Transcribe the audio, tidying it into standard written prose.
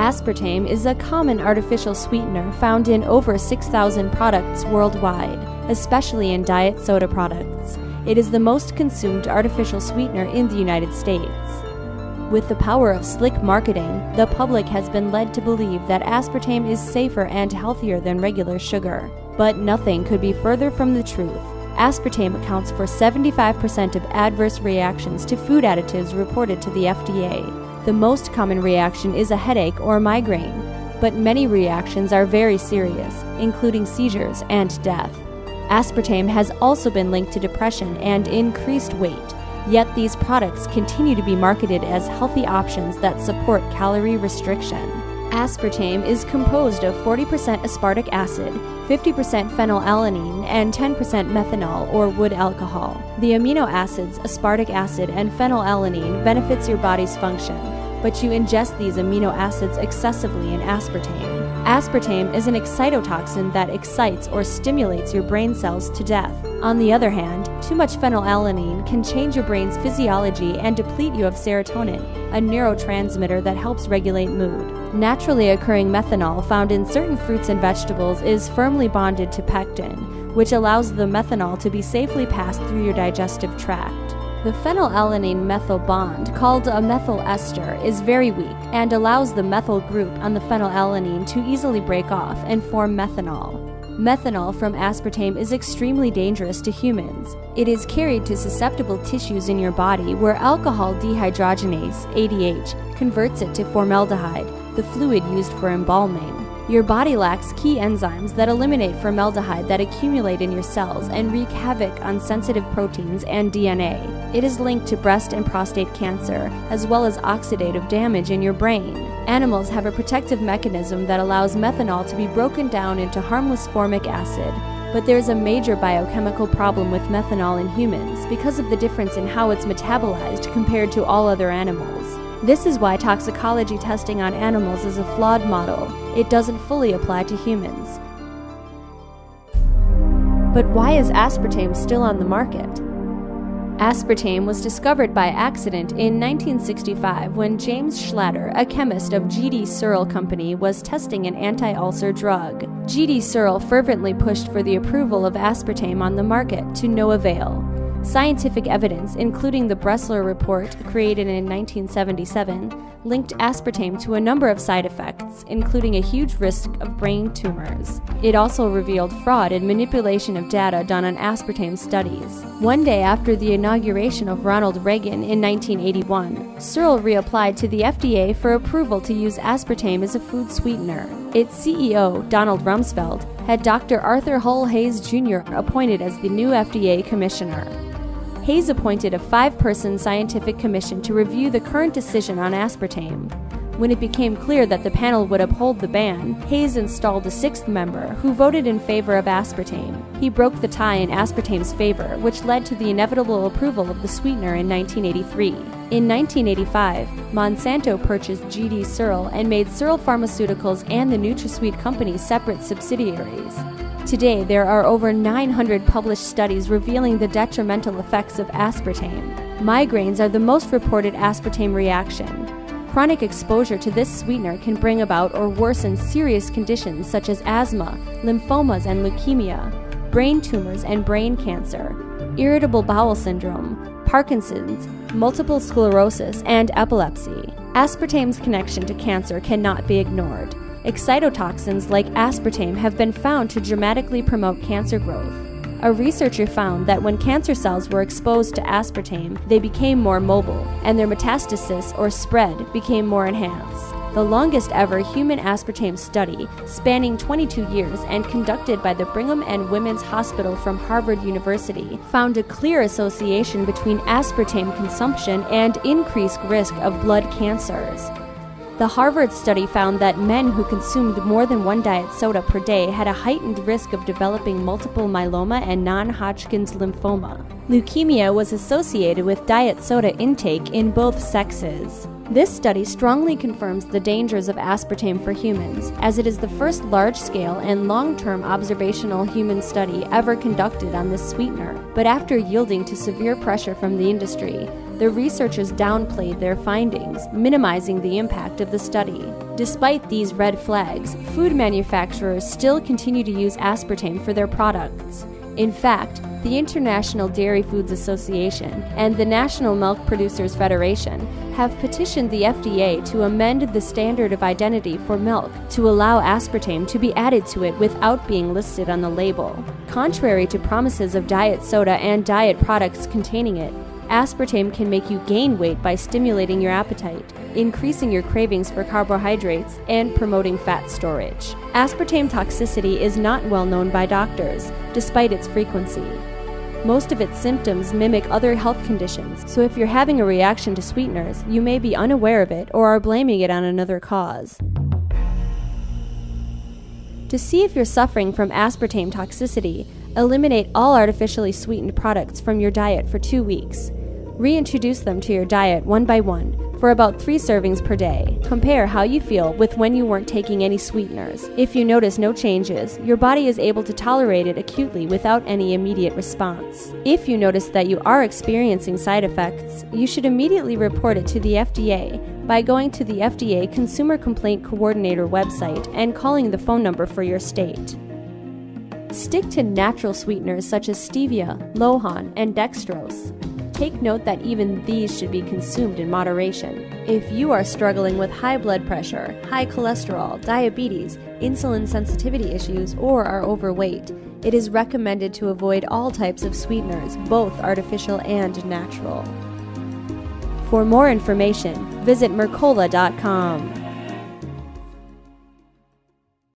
Aspartame is a common artificial sweetener found in over 6,000 products worldwide, especially in diet soda products. It is the most consumed artificial sweetener in the United States. With the power of slick marketing, the public has been led to believe that aspartame is safer and healthier than regular sugar. But nothing could be further from the truth. Aspartame accounts for 75% of adverse reactions to food additives reported to the FDA. The most common reaction is a headache or migraine, but many reactions are very serious, including seizures and death. Aspartame has also been linked to depression and increased weight. Yet these products continue to be marketed as healthy options that support calorie restriction. Aspartame is composed of 40% aspartic acid, 50% phenylalanine, and 10% methanol or wood alcohol. The amino acids aspartic acid and phenylalanine benefits your body's function, but you ingest these amino acids excessively in aspartame. Aspartame is an excitotoxin that excites or stimulates your brain cells to death. On the other hand, too much phenylalanine can change your brain's physiology and deplete you of serotonin, a neurotransmitter that helps regulate mood. Naturally occurring methanol found in certain fruits and vegetables is firmly bonded to pectin, which allows the methanol to be safely passed through your digestive tract. The phenylalanine methyl bond, called a methyl ester, is very weak and allows the methyl group on the phenylalanine to easily break off and form methanol. Methanol from aspartame is extremely dangerous to humans. It is carried to susceptible tissues in your body where alcohol dehydrogenase, ADH, converts it to formaldehyde, the fluid used for embalming. Your body lacks key enzymes that eliminate formaldehyde that accumulate in your cells and wreak havoc on sensitive proteins and DNA. It is linked to breast and prostate cancer, as well as oxidative damage in your brain. Animals have a protective mechanism that allows methanol to be broken down into harmless formic acid, but there's a major biochemical problem with methanol in humans because of the difference in how it's metabolized compared to all other animals. This is why toxicology testing on animals is a flawed model. It doesn't fully apply to humans. But why is aspartame still on the market? Aspartame was discovered by accident in 1965 when James Schlatter, a chemist of G.D. Searle Company, was testing an anti-ulcer drug. G.D. Searle fervently pushed for the approval of aspartame on the market, to no avail. Scientific evidence, including the Bressler report created in 1977, linked aspartame to a number of side effects, including a huge risk of brain tumors. It also revealed fraud and manipulation of data done on aspartame studies. One day after the inauguration of Ronald Reagan in 1981, Searle reapplied to the FDA for approval to use aspartame as a food sweetener. Its CEO, Donald Rumsfeld, had Dr. Arthur Hull Hayes Jr. appointed as the new FDA commissioner. Hayes appointed a 5-person scientific commission to review the current decision on aspartame. When it became clear that the panel would uphold the ban, Hayes installed a 6th member who voted in favor of aspartame. He broke the tie in aspartame's favor, which led to the inevitable approval of the sweetener in 1983. In 1985, Monsanto purchased G.D. Searle and made Searle Pharmaceuticals and the NutraSweet company separate subsidiaries. Today, there are over 900 published studies revealing the detrimental effects of aspartame. Migraines are the most reported aspartame reaction. Chronic exposure to this sweetener can bring about or worsen serious conditions such as asthma, lymphomas and leukemia, brain tumors and brain cancer, irritable bowel syndrome, Parkinson's, multiple sclerosis, and epilepsy. Aspartame's connection to cancer cannot be ignored. Excitotoxins like aspartame have been found to dramatically promote cancer growth. A researcher found that when cancer cells were exposed to aspartame, they became more mobile, and their metastasis or spread became more enhanced. The longest ever human aspartame study, spanning 22 years and conducted by the Brigham and Women's Hospital from Harvard University, found a clear association between aspartame consumption and increased risk of blood cancers. The Harvard study found that men who consumed more than one diet soda per day had a heightened risk of developing multiple myeloma and non-Hodgkin's lymphoma. Leukemia was associated with diet soda intake in both sexes. This study strongly confirms the dangers of aspartame for humans, as it is the first large-scale and long-term observational human study ever conducted on this sweetener. But after yielding to severe pressure from the industry, the researchers downplayed their findings, minimizing the impact of the study. Despite these red flags, food manufacturers still continue to use aspartame for their products. In fact, the International Dairy Foods Association and the National Milk Producers Federation have petitioned the FDA to amend the standard of identity for milk to allow aspartame to be added to it without being listed on the label. Contrary to promises of diet soda and diet products containing it, aspartame can make you gain weight by stimulating your appetite, increasing your cravings for carbohydrates, and promoting fat storage. Aspartame toxicity is not well known by doctors, despite its frequency. Most of its symptoms mimic other health conditions, so if you're having a reaction to sweeteners, you may be unaware of it or are blaming it on another cause. To see if you're suffering from aspartame toxicity, eliminate all artificially sweetened products from your diet for 2 weeks. Reintroduce them to your diet one by one for about 3 servings per day. Compare how you feel with when you weren't taking any sweeteners. If you notice no changes, your body is able to tolerate it acutely without any immediate response. If you notice that you are experiencing side effects, you should immediately report it to the FDA by going to the FDA Consumer Complaint Coordinator website and calling the phone number for your state. Stick to natural sweeteners such as stevia, lohan, and dextrose. Take note that even these should be consumed in moderation. If you are struggling with high blood pressure, high cholesterol, diabetes, insulin sensitivity issues, or are overweight, it is recommended to avoid all types of sweeteners, both artificial and natural. For more information, visit Mercola.com.